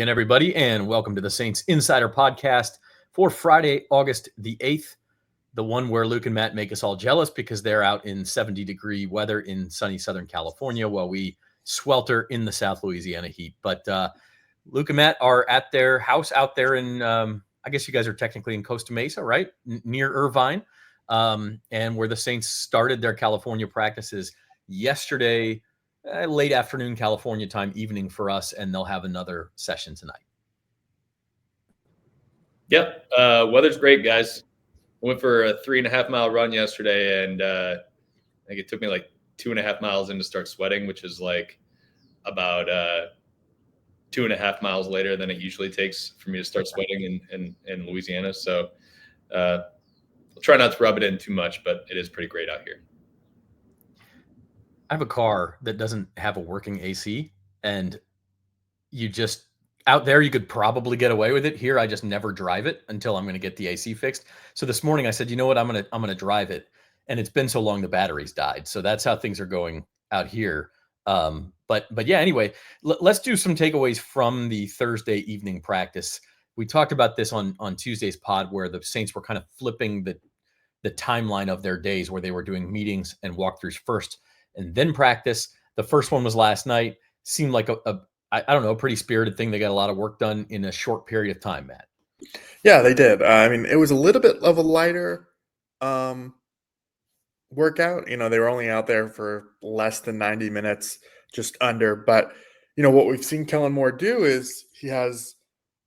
again, everybody, and welcome to the Saints Insider Podcast for Friday, August the 8th, the one where Luke and Matt make us all jealous because they're out in 70-degree weather in sunny Southern California while we swelter in the South Louisiana heat. But Luke and Matt are at their house out there in, I guess you guys are technically in Costa Mesa, right? Near Irvine, and where the Saints started their California practices yesterday, late afternoon California time, evening for us, and they'll have another session tonight. Yep. Weather's great, guys. Went for a 3.5 mile run yesterday, and I think it took me like 2.5 miles in to start sweating, which is like about 2.5 miles later than it usually takes for me to start sweating in Louisiana. So I'll try not to rub it in too much, but it is pretty great out here. I have a car that doesn't have a working AC, and you just out there, you could probably get away with it. Here, I just never drive it until I'm going to get the AC fixed. So this morning I said, you know what, I'm going to drive it. And it's been so long, the batteries died. So that's how things are going out here. But yeah, anyway, let's do some takeaways from the Thursday evening practice. We talked about this on Tuesday's pod, where the Saints were kind of flipping the timeline of their days, where they were doing meetings and walkthroughs first and then practice. The first one was last night. Seemed like I don't know, a pretty spirited thing. They got a lot of work done in a short period of time, Matt. Yeah, they did. I mean, it was a little bit of a lighter workout. You know, they were only out there for less than 90 minutes, just under. But, you know, what we've seen Kellen Moore do is he has,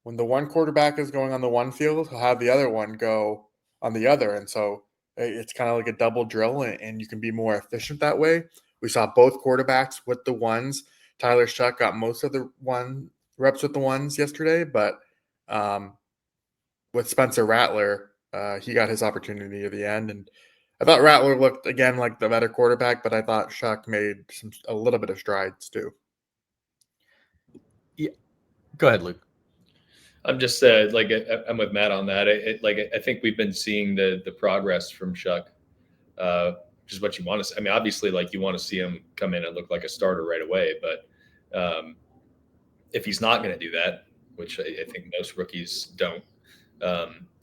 when the one quarterback is going on the one field, he'll have the other one go on the other. And so it's kind of like a double drill, and you can be more efficient that way. We saw both quarterbacks with the ones. Tyler Shough got most of the reps with the ones yesterday, but with Spencer Rattler, he got his opportunity at the end. And I thought Rattler looked, again, like the better quarterback, but I thought Shough made a little bit of strides too. Yeah, go ahead, Luke. I'm just I'm with Matt on that. I think we've been seeing the progress from Shough, which is what you want to see. I mean, obviously, like, you want to see him come in and look like a starter right away. But if he's not going to do that, which I think most rookies don't,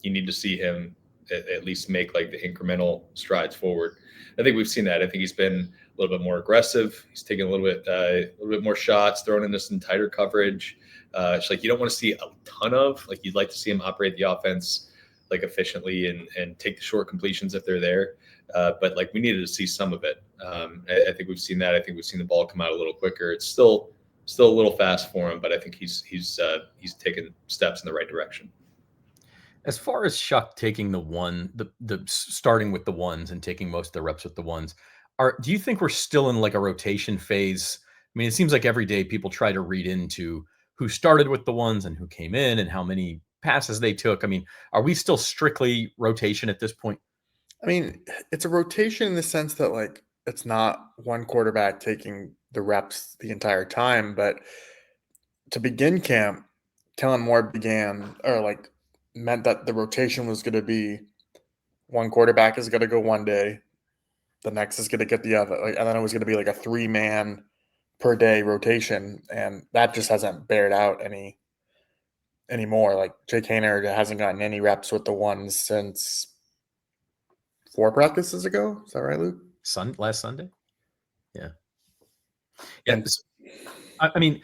you need to see him at least make like the incremental strides forward. I think we've seen that. I think he's been a little bit more aggressive. He's taking a little bit more shots, throwing into some tighter coverage. It's like you don't want to see a ton of, like, you'd like to see him operate the offense like efficiently and take the short completions if they're there. But like, we needed to see some of it. I think we've seen that. I think we've seen the ball come out a little quicker. It's still a little fast for him, but I think he's taken steps in the right direction. As far as Shough taking the starting with the ones and taking most of the reps with the ones, do you think we're still in like a rotation phase? I mean, it seems like every day people try to read into who started with the ones and who came in and how many passes they took. I mean, are we still strictly rotation at this point? I mean, it's a rotation in the sense that, like, it's not one quarterback taking the reps the entire time. But to begin camp, Kellen Moore meant that the rotation was going to be one quarterback is going to go one day, the next is going to get the other, and then it was going to be like a 3-man per day rotation, and that just hasn't bared out anymore. Like, Jake Haener hasn't gotten any reps with the ones since 4 practices ago. Is that right, Luke? Last Sunday? Yeah. I mean,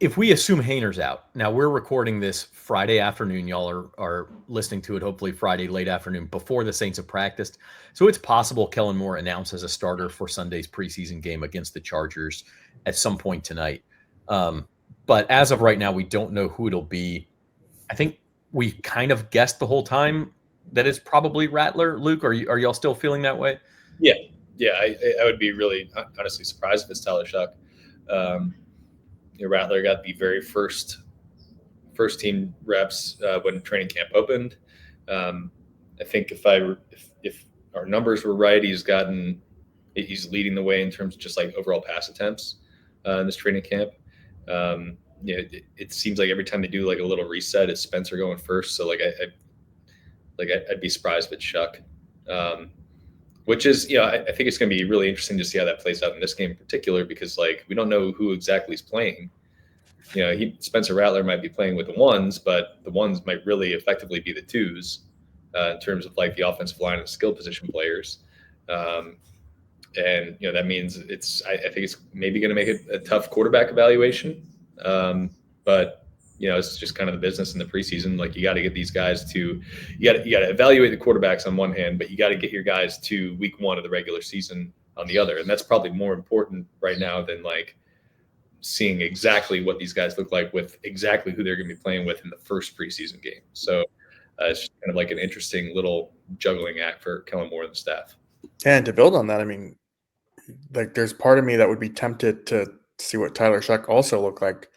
if we assume Haener's out, now we're recording this Friday afternoon. Y'all are listening to it hopefully Friday late afternoon before the Saints have practiced. So it's possible Kellen Moore announces a starter for Sunday's preseason game against the Chargers at some point tonight. But as of right now, we don't know who it'll be. I think we kind of guessed the whole time that it's probably Rattler. Luke, are y'all still feeling that way? Yeah. I would be really honestly surprised if it's Tyler Shough. Rattler got the very first team reps when training camp opened. I think if our numbers were right, he's leading the way in terms of just like overall pass attempts in this training camp. It seems like every time they do like a little reset, it's Spencer going first. So I'd be surprised if it's Shough. Which is, I think it's going to be really interesting to see how that plays out in this game in particular, because like we don't know who exactly is playing Spencer Rattler might be playing with the ones, but the ones might really effectively be the twos in terms of like the offensive line and skill position players. And that means I think it's maybe going to make it a tough quarterback evaluation. But it's just kind of the business in the preseason. Like, you got to get these guys to, you got to evaluate the quarterbacks on one hand, but you got to get your guys to week 1 of the regular season on the other. And that's probably more important right now than like seeing exactly what these guys look like with exactly who they're going to be playing with in the first preseason game. So it's just kind of like an interesting little juggling act for Kellen Moore and the staff. And to build on that, I mean, like, there's part of me that would be tempted to see what Tyler Shough also looked like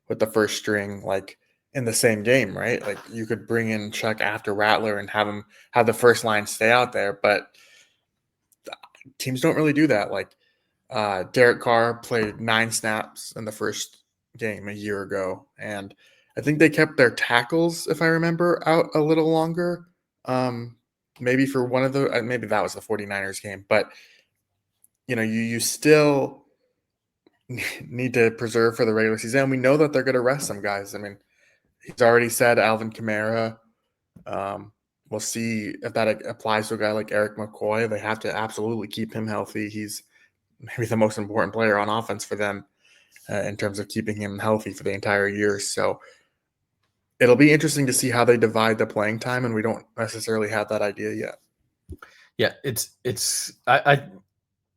with the first string, like in the same game, right? Like, you could bring in Shough after Rattler and have the first line stay out there, but teams don't really do that. Like, Derek Carr played 9 snaps in the first game a year ago, and I think they kept their tackles, if I remember, out a little longer. Maybe for one of the, maybe that was the 49ers game, but you still need to preserve for the regular season. And we know that they're going to rest some guys. I mean, he's already said Alvin Kamara. We'll see if that applies to a guy like Eric McCoy. They have to absolutely keep him healthy. He's maybe the most important player on offense for them in terms of keeping him healthy for the entire year. So it'll be interesting to see how they divide the playing time, and we don't necessarily have that idea yet. Yeah,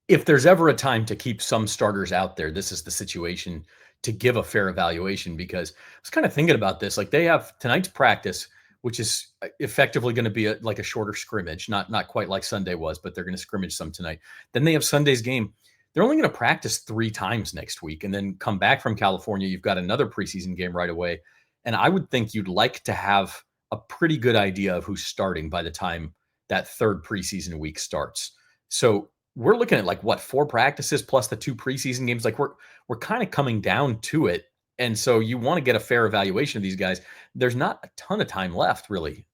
if there's ever a time to keep some starters out there, this is the situation to give a fair evaluation, because I was kind of thinking about this. Like, they have tonight's practice, which is effectively going to be like a shorter scrimmage, not quite like Sunday was, but they're going to scrimmage some tonight. Then they have Sunday's game. They're only going to practice 3 times next week and then come back from California. You've got another preseason game right away. And I would think you'd like to have a pretty good idea of who's starting by the time that third preseason week starts. So we're looking at 4 practices plus the 2 preseason games. Like, we're kind of coming down to it. And so you want to get a fair evaluation of these guys. There's not a ton of time left, really.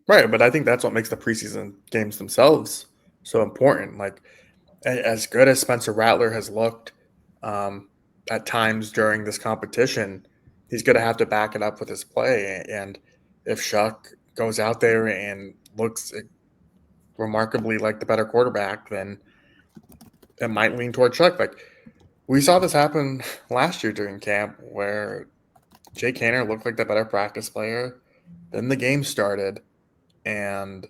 Right, but I think that's what makes the preseason games themselves so important. Like, as good as Spencer Rattler has looked at times during this competition, he's going to have to back it up with his play. And if Shough goes out there and looks remarkably like the better quarterback, then it might lean toward Shough. Like, we saw this happen last year during camp where Jake Haener looked like the better practice player. Then the game started, and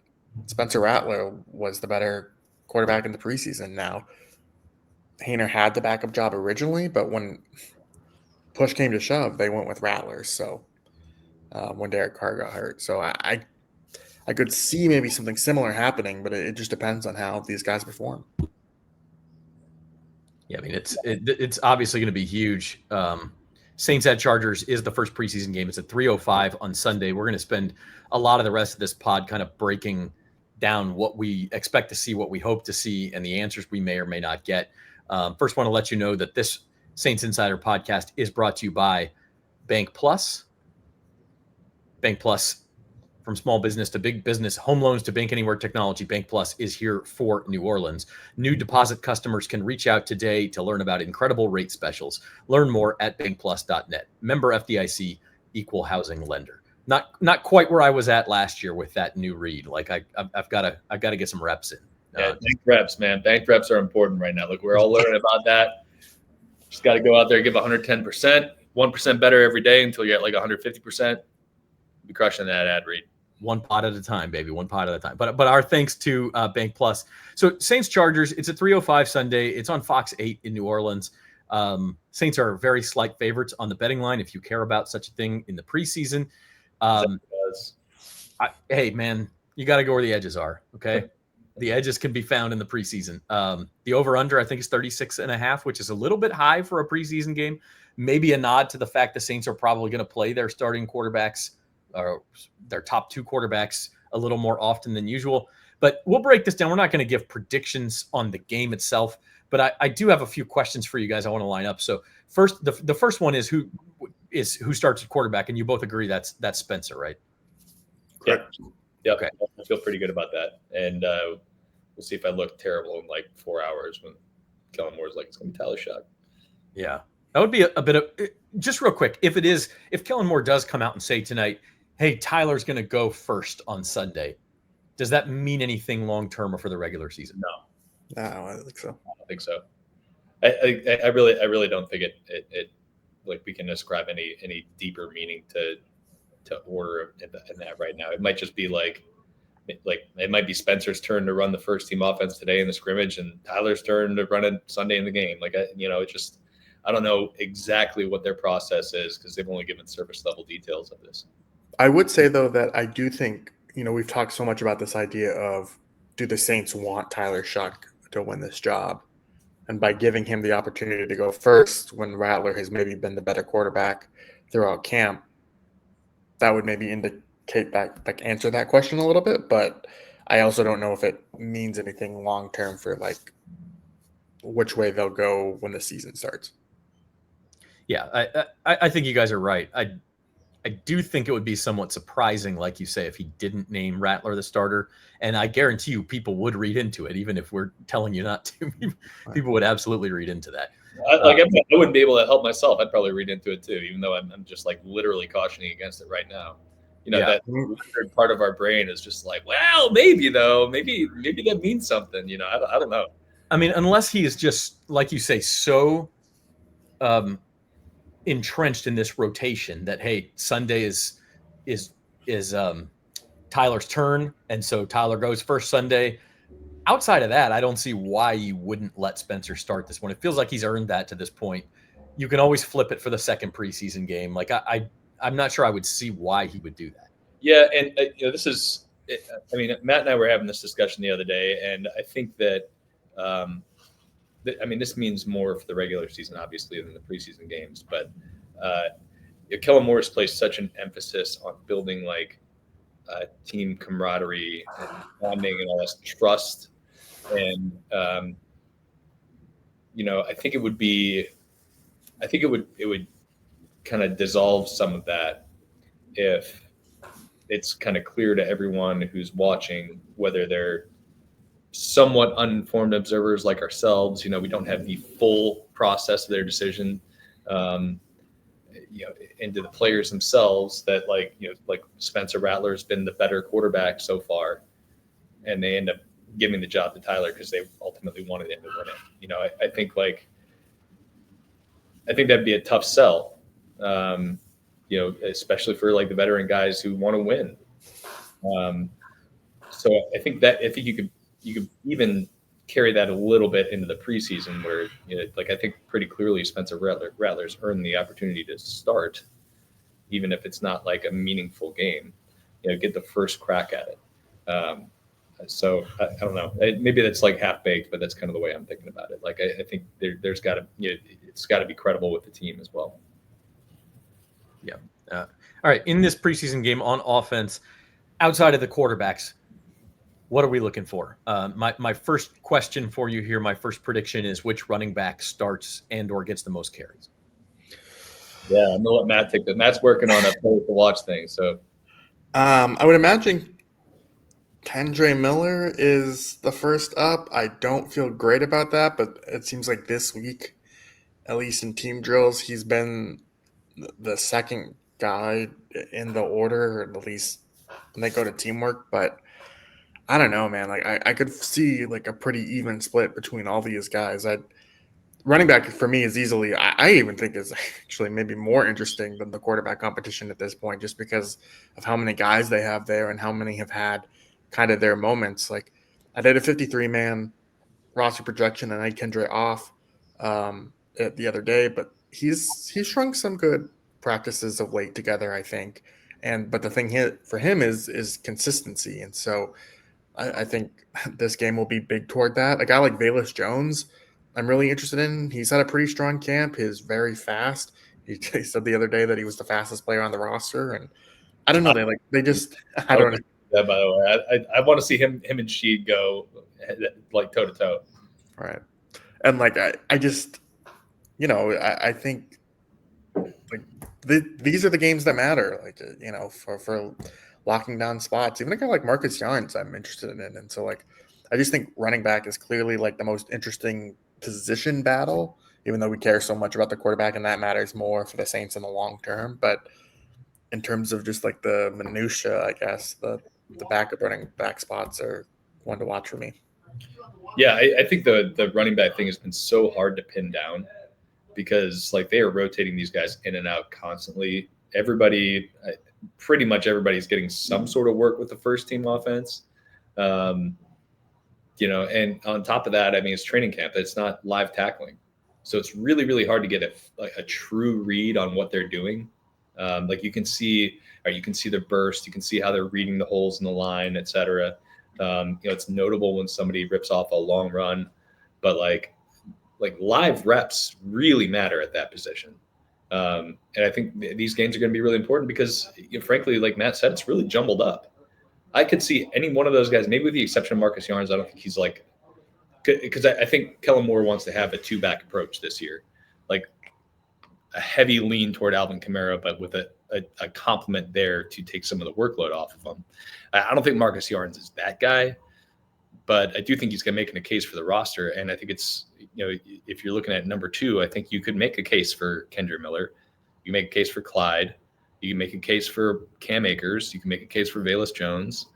Spencer Rattler was the better quarterback in the preseason. Now, Haener had the backup job originally, but when push came to shove, they went with Rattler. So when Derek Carr got hurt, so I could see maybe something similar happening, but it just depends on how these guys perform. Yeah, I mean, it's obviously going to be huge. Saints at Chargers is the first preseason game. It's at 3:05 on Sunday. We're going to spend a lot of the rest of this pod kind of breaking down what we expect to see, what we hope to see, and the answers we may or may not get. First, want to let you know that this Saints Insider podcast is brought to you by Bank Plus. Bank Plus, from small business to big business, home loans to bank anywhere technology, Bank Plus is here for New Orleans. New deposit customers can reach out today to learn about incredible rate specials. Learn more at bankplus.net. Member FDIC, equal housing lender. Not quite where I was at last year with that new read. Like, I've got to get some reps in. Yeah, bank reps, man. Bank reps are important right now. Look, we're all learning about that. Just got to go out there, give 110%, 1% better every day until you're at like 150%. Be crushing that ad read. One pot at a time, baby. One pot at a time. But our thanks to Bank Plus. So Saints Chargers, it's at 3:05 Sunday. It's on Fox 8 in New Orleans. Saints are very slight favorites on the betting line if you care about such a thing in the preseason. Hey, man, you got to go where the edges are, okay? The edges can be found in the preseason. The over-under, I think, is 36.5, which is a little bit high for a preseason game. Maybe a nod to the fact the Saints are probably going to play their starting quarterbacks, or their top 2 quarterbacks, a little more often than usual. But we'll break this down. We're not going to give predictions on the game itself, but I do have a few questions for you guys I want to line up. So first, the first one is who starts at quarterback, and you both agree that's Spencer, right? Correct. Yeah. Okay. I feel pretty good about that. And we'll see if I look terrible in like 4 hours when Kellen Moore's like, it's going to be Tyler Shough. Yeah. That would be a bit of just real quick, if Kellen Moore does come out and say tonight, hey, Tyler's going to go first on Sunday, does that mean anything long-term or for the regular season? No, I don't think so. I don't think so. I really don't think it like we can ascribe any deeper meaning to order in that right now. It might just be like it might be Spencer's turn to run the first team offense today in the scrimmage and Tyler's turn to run it Sunday in the game. I don't know exactly what their process is because they've only given surface level details of this. I would say though that I do think, we've talked so much about this idea of, do the Saints want Tyler Shough to win this job? And by giving him the opportunity to go first when Rattler has maybe been the better quarterback throughout camp, that would maybe indicate that, like, answer that question a little bit. But I also don't know if it means anything long term for like which way they'll go when the season starts. Yeah, I think you guys are right. I do think it would be somewhat surprising, like you say, if he didn't name Rattler the starter. And I guarantee you people would read into it, even if we're telling you not to. People would absolutely read into that. I wouldn't be able to help myself. I'd probably read into it too, even though I'm just like literally cautioning against it right now. That part of our brain is just like, well, maybe though, maybe that means something. I don't know. I mean, unless he is just, like you say, so entrenched in this rotation that, hey, Sunday is Tyler's turn, and so Tyler goes first Sunday. Outside of that, I don't see why you wouldn't let Spencer start this one. It feels like he's earned that to this point. You can always flip it for the second preseason game. Like I'm not sure I would see why he would do that. Yeah, and this is. I mean, Matt and I were having this discussion the other day, and I think that. This means more for the regular season, obviously, than the preseason games. But Kellen Moore's placed such an emphasis on building like team camaraderie and bonding and all this trust. And I think it would kind of dissolve some of that if it's kind of clear to everyone who's watching, whether they're somewhat uninformed observers like ourselves, we don't have the full process of their decision, into the players themselves, that like Spencer Rattler's been the better quarterback so far, and they end up giving the job to Tyler because they ultimately wanted him to win it. I think that'd be a tough sell, especially for like the veteran guys who want to win. So I think you could even carry that a little bit into the preseason where, I think pretty clearly Spencer Rattler's earned the opportunity to start, even if it's not like a meaningful game, get the first crack at it. So I don't know, maybe that's like half baked, but that's kind of the way I'm thinking about it. Like, I think there's gotta, it's gotta be credible with the team as well. Yeah. All right. In this preseason game on offense, outside of the quarterbacks, what are we looking for? My first question for you here, my first prediction is which running back starts and or gets the most carries? Yeah, I'm gonna let Matt take that. Matt's working on a play to watch thing. So I would imagine Kendre Miller is the first up. I don't feel great about that, but it seems like this week, at least in team drills, he's been the second guy in the order, or at least when they go to teamwork. But I don't know, man. Like I could see like a pretty even split between all these guys. Running back for me is easily, I even think is actually maybe more interesting than the quarterback competition at this point, just because of how many guys they have there and how many have had kind of their moments. Like I did a 53-man roster projection and I had Kendre off the other day, but he's shrunk some good practices of late together, I think. But the thing for him is consistency, and so I think this game will be big toward that. A guy like Velus Jones, I'm really interested in. He's had a pretty strong camp. He's very fast. He said the other day that he was the fastest player on the roster, and I don't know. They just I don't know. Yeah, by the way, I want to see him and Sheed go like toe to toe. Right, and like I just I think like these are the games that matter. Like for locking down spots. Even a guy like Marcus Jones, I'm interested in. And so, like, I just think running back is clearly like the most interesting position battle even though we care so much about the quarterback and that matters more for the Saints in the long term. But in terms of just like the minutia, I guess the backup running back spots are one to watch for me. Yeah, I think the running back thing has been so hard to pin down because like they are rotating these guys in and out constantly. Pretty much everybody's getting some sort of work with the first team offense. And on top of that, I mean, it's training camp. It's not live tackling. So it's really, really hard to get a true read on what they're doing. Like you can see their burst, you can see how they're reading the holes in the line, et cetera. It's notable when somebody rips off a long run, but like live reps really matter at that position. And I think these games are going to be really important because, frankly, like Matt said, it's really jumbled up. I could see any one of those guys, maybe with the exception of Marcus Yarns. I don't think he's like, because I think Kellen Moore wants to have a two-back approach this year, like a heavy lean toward Alvin Kamara, but with a complement there to take some of the workload off of him. I don't think Marcus Yarns is that guy, but I do think he's going to make a case for the roster. And I think it's, if you're looking at number 2, I think you could make a case for Kendra Miller. You make a case for Clyde. You can make a case for Cam Akers. You can make a case for Velus Jones.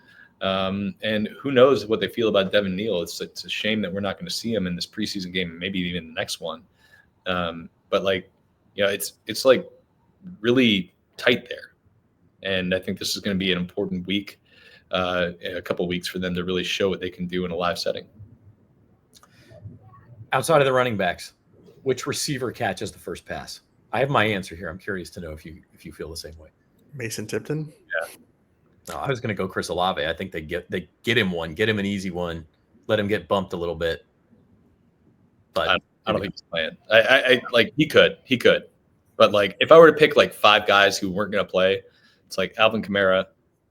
And who knows what they feel about Devin Neal. It's a shame that we're not going to see him in this preseason game, maybe even the next one. But like, it's like really tight there. And I think this is going to be an important week, a couple of weeks for them to really show what they can do in a live setting. Outside of the running backs, which receiver catches the first pass? I have my answer here. I'm curious to know if you feel the same way. Mason Tipton? Yeah. No, I was going to go Chris Olave. I think they get him one, get him an easy one, let him get bumped a little bit. But I don't think he's playing. I like he could, but like if I were to pick like 5 guys who weren't going to play, it's like Alvin Kamara,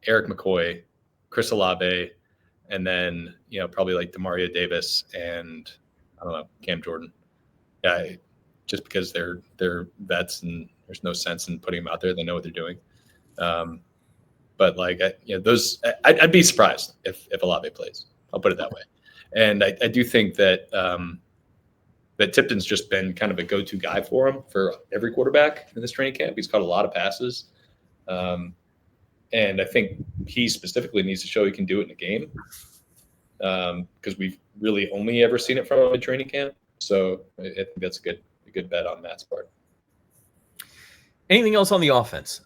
Eric McCoy, Chris Olave, and then probably like Demario Davis and I don't know, Cam Jordan. Yeah, just because they're vets and there's no sense in putting them out there. They know what they're doing. But like I'd be surprised if Olave plays. I'll put it that way. And I do think that that Tipton's just been kind of a go-to guy for him for every quarterback in this training camp. He's caught a lot of passes. And I think he specifically needs to show he can do it in a game because we've really only ever seen it from him in training camp. So I think that's a good bet on Matt's part. Anything else on the offense?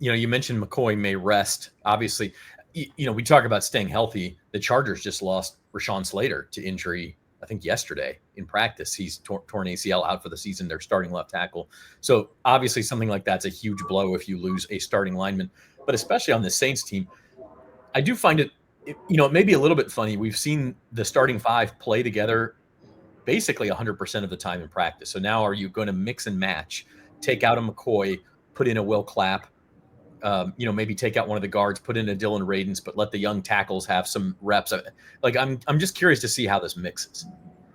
You mentioned McCoy may rest. Obviously, we talk about staying healthy. The Chargers just lost Rashawn Slater to injury, I think yesterday in practice. He's torn ACL, out for the season. They're starting left tackle. So obviously something like that's a huge blow if you lose a starting lineman. But especially on the Saints team, I do find it may be a little bit funny. We've seen the starting 5 play together basically 100% of the time in practice. So now are you going to mix and match, take out a McCoy, put in a Will Clapp, maybe take out one of the guards, put in a Dylan Radins, but let the young tackles have some reps? Like I'm just curious to see how this mixes.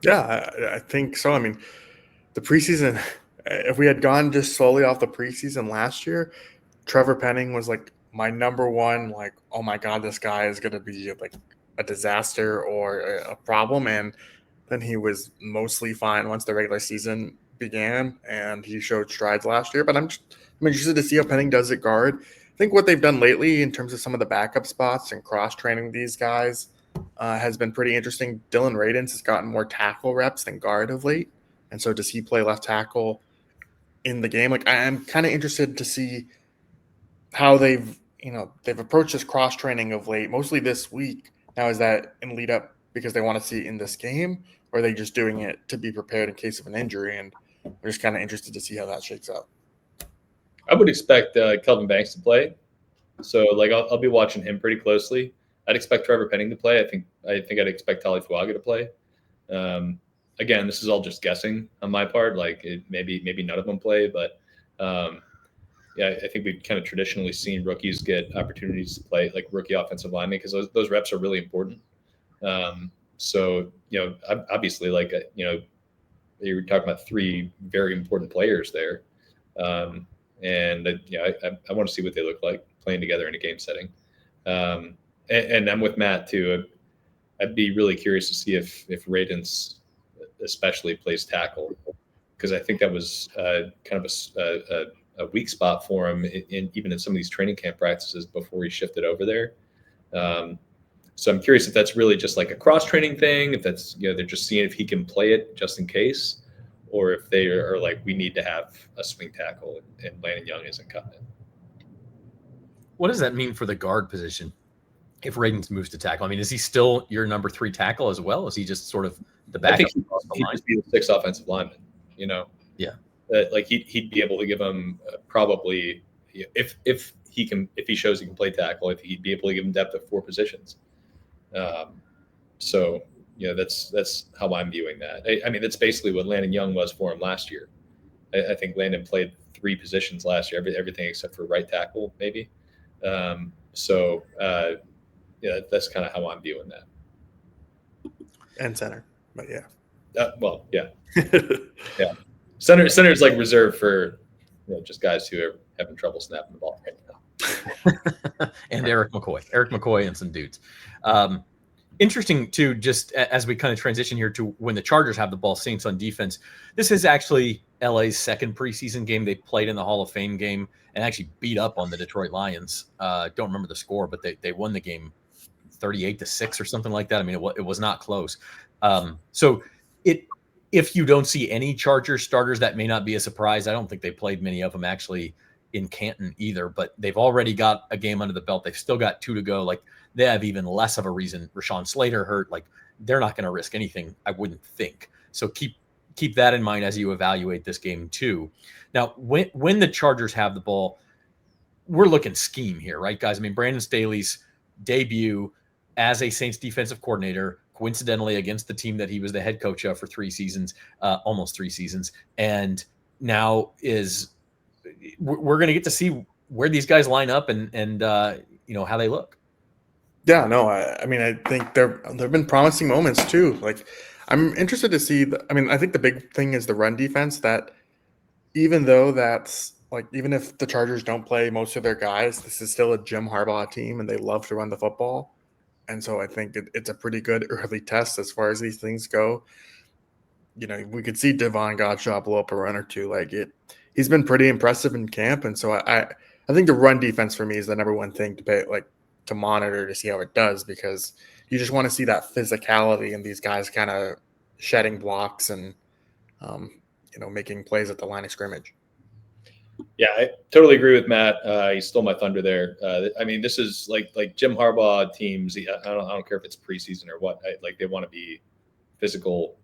Yeah, I think so. I mean, the preseason, if we had gone just solely off the preseason last year, Trevor Penning was like my number one, like, oh my God, this guy is going to be like a disaster or a problem. And then he was mostly fine once the regular season began and he showed strides last year. But I'm interested to see how Penning does at guard. I think what they've done lately in terms of some of the backup spots and cross-training these guys has been pretty interesting. Dylan Radins has gotten more tackle reps than guard of late. And so does he play left tackle in the game? Like, I'm kind of interested to see how they've approached this cross-training of late, mostly this week. Now, is that in lead up because they want to see it in this game, or are they just doing it to be prepared in case of an injury? And we're just kind of interested to see how that shakes out. I would expect Kelvin Banks to play. So like I'll be watching him pretty closely. I'd expect Trevor Penning to play. I think I'd expect Tali Fuaga to play. Again, this is all just guessing on my part. Like maybe none of them play, but I think we've kind of traditionally seen rookies get opportunities to play like rookie offensive linemen because those reps are really important. So obviously, like you were talking about 3 very important players there, and I want to see what they look like playing together in a game setting. And I'm with Matt too. I'd be really curious to see if Radins especially plays tackle. because I think that was kind of a weak spot for him even in some of these training camp practices before he shifted over there. So I'm curious if that's really just like a cross-training thing, if that's, they're just seeing if he can play it just in case, or if they are like, we need to have a swing tackle and Landon Young isn't cutting it. What does that mean for the guard position if Radens moves to tackle? I mean, is he still your number 3 tackle as well? Is he just sort of the backup? I think he'd just be the 6th offensive lineman, Yeah. Like he'd be able to give him probably, if he shows he can play tackle, if he'd be able to give him depth at 4 positions. So that's how I'm viewing that. I mean, that's basically what Landon Young was for him last year. I think Landon played 3 positions last year, everything except for right tackle, maybe. So that's kind of how I'm viewing that. And center, but yeah. Well, yeah, yeah. Center's like reserved for just guys who are having trouble snapping the ball right now. And Eric McCoy and some dudes. Interesting too, just as we kind of transition here to when the Chargers have the ball, Saints on defense. This is actually LA's second preseason game. They played in the Hall of Fame game and actually beat up on the Detroit Lions. Don't remember the score, but they won the game 38-6 or something like that. I mean, it was not close. So if you don't see any Chargers starters, that may not be a surprise. I don't think they played many of them actually in Canton either, but they've already got a game under the belt. They've still got 2 to go. Like, they have even less of a reason. Rashawn Slater hurt. Like, they're not going to risk anything, I wouldn't think. So keep that in mind as you evaluate this game too. Now, when the Chargers have the ball, we're looking scheme here, right, guys? I mean, Brandon Staley's debut as a Saints defensive coordinator, coincidentally against the team that he was the head coach of for 3 seasons, almost 3 seasons, and now we're going to get to see where these guys line up and how they look. Yeah, no, I mean, I think there've been promising moments too. Like, I'm interested to see. I think the big thing is the run defense. That even if the Chargers don't play most of their guys, this is still a Jim Harbaugh team, and they love to run the football. And so I think it's a pretty good early test as far as these things go. We could see Devon Godshaw blow up a run or two. He's been pretty impressive in camp, and so I think the run defense for me is the number one thing to monitor to see how it does, because you just want to see that physicality and these guys kind of shedding blocks and making plays at the line of scrimmage. Yeah, I totally agree with Matt. He stole my thunder there. I mean, this is like Jim Harbaugh teams. I don't care if it's preseason or what. They want to be physical,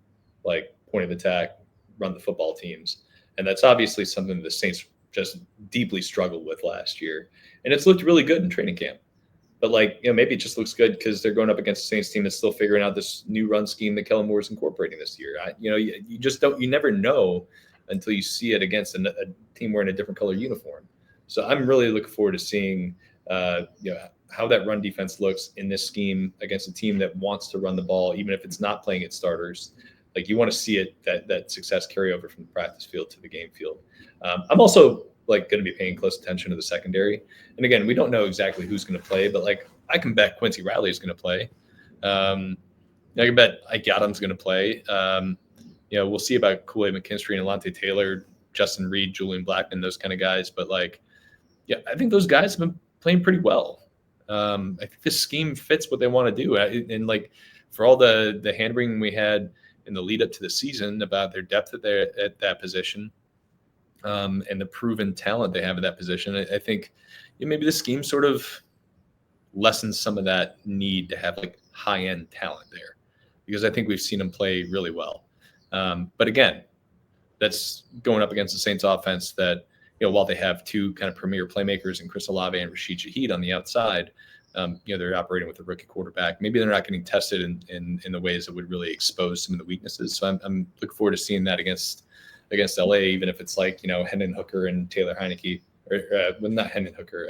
like point of attack, run the football teams, and that's obviously something the Saints just deeply struggled with last year. And it's looked really good in training camp. But maybe it just looks good because they're going up against the Saints team that's still figuring out this new run scheme that Kellen Moore is incorporating this year. You just don't. You never know until you see it against a team wearing a different color uniform. So I'm really looking forward to seeing how that run defense looks in this scheme against a team that wants to run the ball, even if it's not playing its starters. Like, you want to see it that success carry over from the practice field to the game field. I'm also going to be paying close attention to the secondary. And again, we don't know exactly who's going to play, but I can bet Quincy Riley is going to play. I can bet Ike Adams going to play. We'll see about Kool-Aid McKinstry and Alontae Taylor, Justin Reed, Julian Blackman, those kind of guys. But I think those guys have been playing pretty well. I think this scheme fits what they want to do. And for all the hand-wringing we had in the lead up to the season about their depth at that position, and the proven talent they have at that position, I think maybe the scheme sort of lessens some of that need to have high-end talent there, because I think we've seen them play really well. But again, that's going up against the Saints offense that, while they have 2 kind of premier playmakers in Chris Olave and Rashid Shaheed on the outside, they're operating with a rookie quarterback. Maybe they're not getting tested in the ways that would really expose some of the weaknesses. So I'm looking forward to seeing that against LA, even if it's Hendon Hooker and Taylor Heineke, or not Hendon Hooker,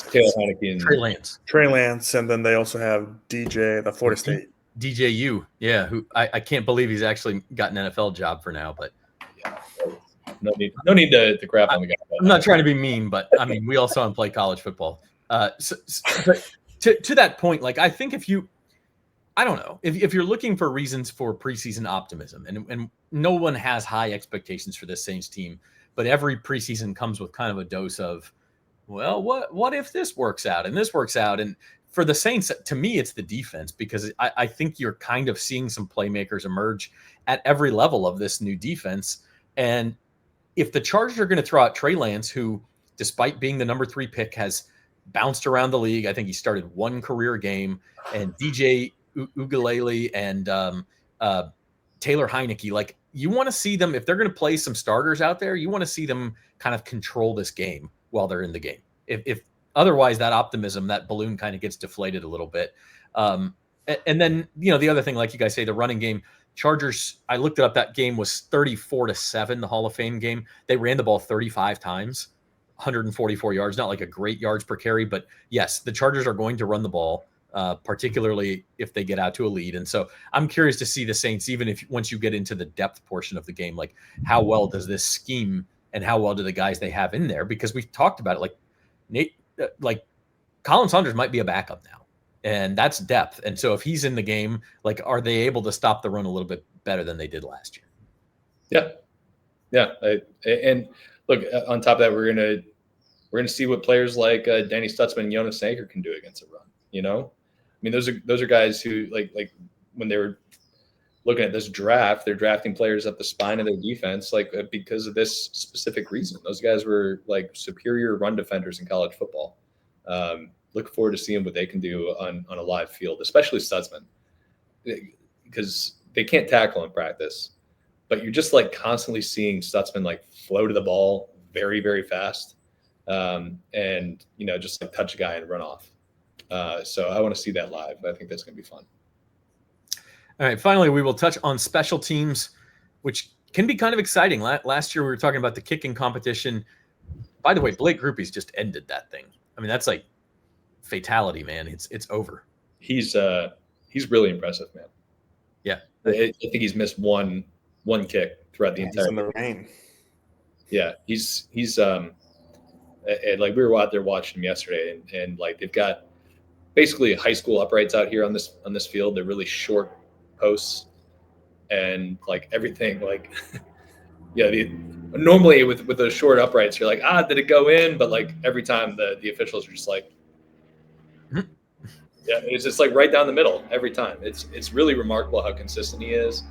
Taylor Heineke and Trey Lance, and then they also have DJ, the Florida State. DJU, yeah, who I can't believe he's actually got an NFL job for now, but yeah, no need to crap on the guy. I'm not trying to be mean, but I mean, we all saw him play college football. But to that point, I think if you I don't know. If you're looking for reasons for preseason optimism, and no one has high expectations for this Saints team, but every preseason comes with kind of a dose of, well, what if this works out and this works out? And for the Saints, to me, it's the defense, because I think you're kind of seeing some playmakers emerge at every level of this new defense. And if the Chargers are going to throw out Trey Lance, who, despite being the number 3 pick, has bounced around the league. I think he started one career game, and DJ Ugalele and Taylor Heineke. Like, you want to see them, if they're going to play some starters out there, you want to see them kind of control this game while they're in the game. If otherwise, that optimism, that balloon kind of gets deflated a little bit. And then, the other thing, like you guys say, the running game. Chargers, I looked it up, that game was 34-7, the Hall of Fame game. They ran the ball 35 times, 144 yards, not like a great yards per carry, but yes, the Chargers are going to run the ball, particularly if they get out to a lead. And so I'm curious to see the Saints, even if once you get into the depth portion of the game, like how well does this scheme and how well do the guys they have in there? Because we've talked about it, like Colin Saunders might be a backup now. And that's depth. And so if he's in the game, like, are they able to stop the run a little bit better than they did last year? Yeah. And look, on top of that, we're gonna see what players like Danny Stutzman and Jonas Anker can do against a run. I mean, those are guys who like when they were looking at this draft, they're drafting players up the spine of their defense, because of this specific reason. Those guys were like superior run defenders in college football. Look forward to seeing what they can do on a live field, especially Stutzman, because they can't tackle in practice, but you're just like constantly seeing Stutzman like flow to the ball very, very fast, and just like touch a guy and run off. So I want to see that live. I think that's going to be fun. All right, finally, we will touch on special teams, which can be kind of exciting. Last year we were talking about the kicking competition. By the way, Blake Grupe's just ended that thing. I mean, that's like fatality, man. It's over. He's really impressive, man. Yeah, I think he's missed one kick throughout the entire. He's in the rain. Yeah, he's and like we were out there watching him yesterday, and like they've got basically high school uprights out here on this field. They're really short posts, and like everything, like normally with those short uprights, you're like, did it go in? But like every time the officials are just like. Yeah, it's just like right down the middle every time. It's really remarkable how consistent he is.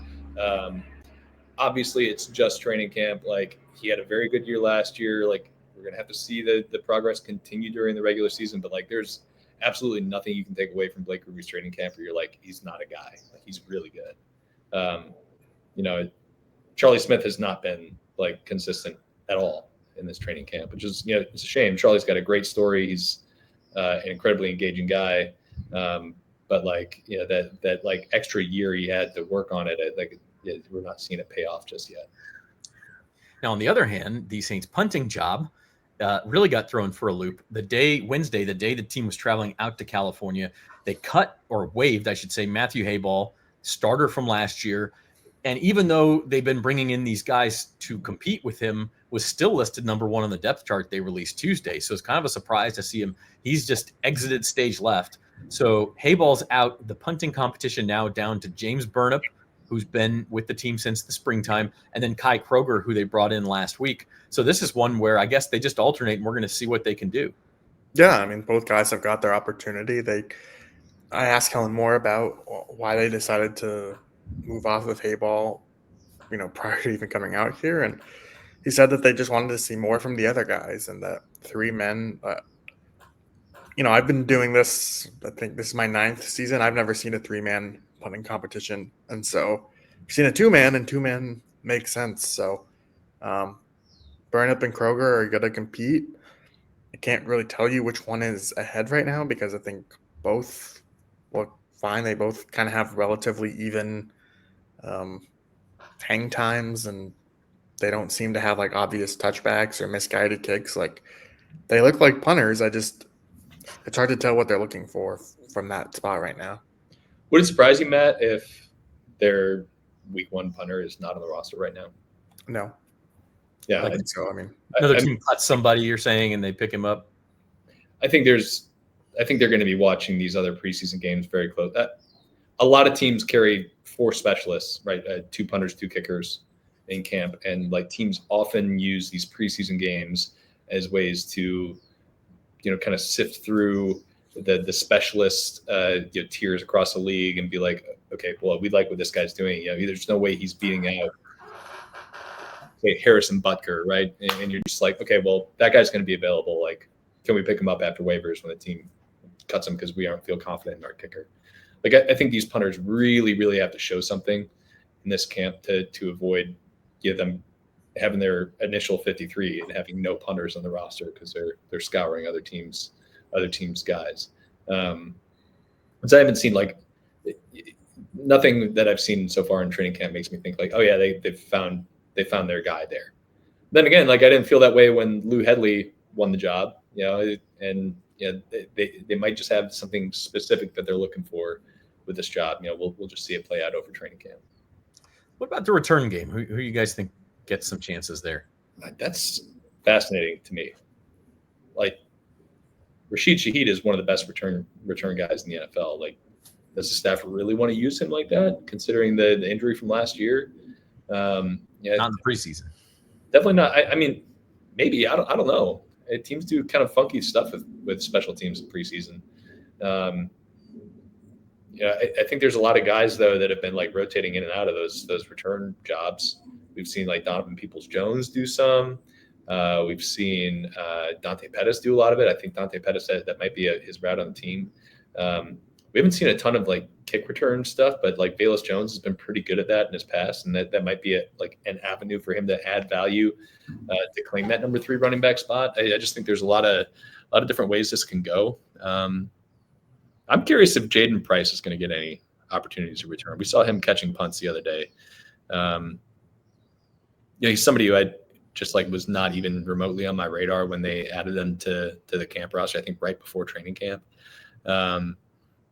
Obviously, it's just training camp. Like, he had a very good year last year. Like, we're gonna have to see the progress continue during the regular season. But like, there's absolutely nothing you can take away from Blake Grupe's training camp where you're like, he's not a guy. Like, he's really good. Charlie Smith has not been like consistent at all in this training camp, which is it's a shame. Charlie's got a great story. He's an incredibly engaging guy. But like, that like extra year he had to work on it, we're not seeing it pay off just yet. Now, on the other hand, the Saints punting job really got thrown for a loop. Wednesday, the day the team was traveling out to California, they cut, or waived, I should say, Matthew Hayball, starter from last year. And even though they've been bringing in these guys to compete with him, was still listed number 1 on the depth chart they released Tuesday. So it's kind of a surprise to see him. He's just exited stage left. So Hayball's out. The punting competition now down to James Burnip, who's been with the team since the springtime, and then Kai Kroger, who they brought in last week. So this is one where I guess they just alternate, and we're going to see what they can do. Yeah, I mean, both guys have got their opportunity. I asked Kellen Moore about why they decided to move off with Hayball, prior to even coming out here, and he said that they just wanted to see more from the other guys, and that 3 men. I've been doing this. I think this is my 9th season. I've never seen a 3-man punting competition, and so I've seen a 2-man, and 2-man makes sense. So, Burnip and Kroger are going to compete. I can't really tell you which one is ahead right now because I think both look fine. They both kind of have relatively even hang times, and they don't seem to have like obvious touchbacks or misguided kicks. Like, they look like punters. It's hard to tell what they're looking for from that spot right now. Would it surprise you, Matt, if their week 1 punter is not on the roster right now? No. Yeah, I think so. I mean, another team cuts somebody, you're saying, and they pick him up. I think they're going to be watching these other preseason games very close. a lot of teams carry 4 specialists, right? 2 punters, 2 kickers in camp, and like teams often use these preseason games as ways to, kind of sift through the specialist tiers across the league and be like, okay, well, we like what this guy's doing. There's no way he's beating out, say, Harrison Butker, right? And you're just like, okay, well, that guy's going to be available. Like, can we pick him up after waivers when the team cuts him because we don't feel confident in our kicker? Like, I think these punters really, really have to show something in this camp to avoid them having their initial 53 and having no punters on the roster because they're scouring other teams' guys. So I haven't seen nothing that I've seen so far in training camp makes me think like, oh yeah, they found their guy there. Then again, like I didn't feel that way when Lou Headley won the job, and they might just have something specific that they're looking for with this job. We'll just see it play out over training camp. What about the return game? Who you guys think gets some chances there? That's fascinating to me. Like Rashid Shaheed is one of the best return guys in the NFL. Like, does the staff really want to use him like that, considering the injury from last year? Not in the preseason. Definitely not. I mean, maybe I don't know. Teams do kind of funky stuff with special teams in preseason. I think there's a lot of guys though that have been like rotating in and out of those return jobs. We've seen like Donovan Peoples-Jones do some. We've seen Dante Pettis do a lot of it. I think Dante Pettis said that might be his route on the team. We haven't seen a ton of like kick return stuff, but like Bayless Jones has been pretty good at that in his past, and that might be an avenue for him to add value to claim that number 3 running back spot. I just think there's a lot of different ways this can go. I'm curious if Jaden Price is going to get any opportunities to return. We saw him catching punts the other day. He's somebody who I just was not even remotely on my radar when they added him to the camp roster, I think right before training camp.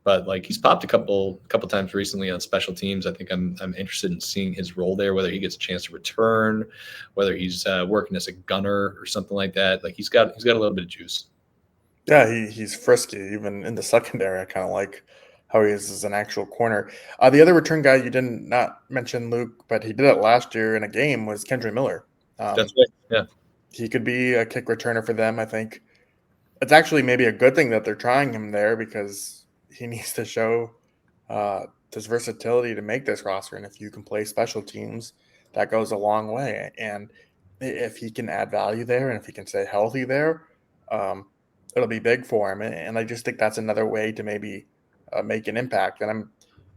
But he's popped a couple times recently on special teams. I think I'm interested in seeing his role there, whether he gets a chance to return, whether he's working as a gunner or something like that. Like he's got a little bit of juice. Yeah, he's frisky. Even in the secondary, I kind of like how he is as an actual corner. The other return guy you didn't not mention, Luke, but he did it last year in a game, was Kendre Miller. That's right. Yeah, he could be a kick returner for them. I think it's actually maybe a good thing that they're trying him there because he needs to show this versatility to make this roster. And if you can play special teams, that goes a long way. And if he can add value there and if he can stay healthy there, it'll be big for him. And I just think that's another way to maybe make an impact. And I'm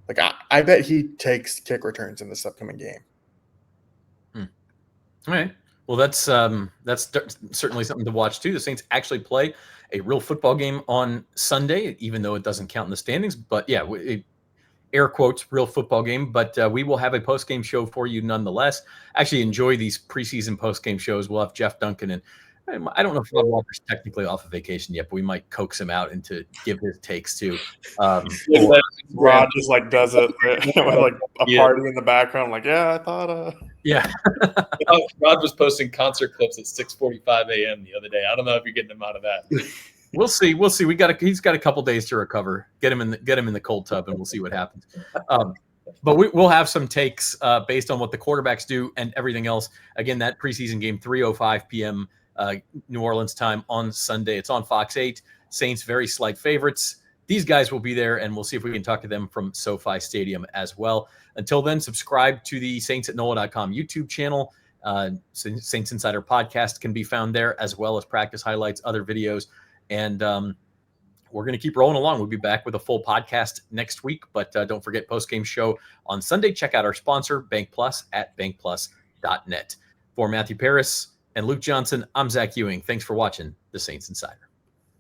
like, I bet he takes kick returns in this upcoming game. All right. Well, that's certainly something to watch too. The Saints actually play a real football game on Sunday, even though it doesn't count in the standings. But yeah, air quotes, real football game. But we will have a post-game show for you nonetheless. Actually, enjoy these preseason post-game shows. We'll have Jeff Duncan, and I don't know if Rob Walker's technically off of vacation yet, but we might coax him out and to give his takes too. Rod just does it with a party in the background. I thought. Yeah. Rod was posting concert clips at 6:45 a.m. the other day. I don't know if you're getting him out of that. We'll see. He's got a couple days to recover. Get him in the cold tub, and we'll see what happens. But we'll have some takes based on what the quarterbacks do and everything else. Again, that preseason game, 3:05 p.m. New Orleans time on Sunday. It's on Fox 8. Saints very slight favorites. These guys will be there, and we'll see if we can talk to them from SoFi Stadium as well. Until then, subscribe to the Saints at NOLA.com YouTube channel. Saints Insider podcast can be found there, as well as practice highlights, other videos. And we're going to keep rolling along. We'll be back with a full podcast next week. But don't forget, post-game show on Sunday. Check out our sponsor, Bank Plus, at bankplus.net. For Matthew Paris and Luke Johnson, I'm Zach Ewing. Thanks for watching the Saints Insider.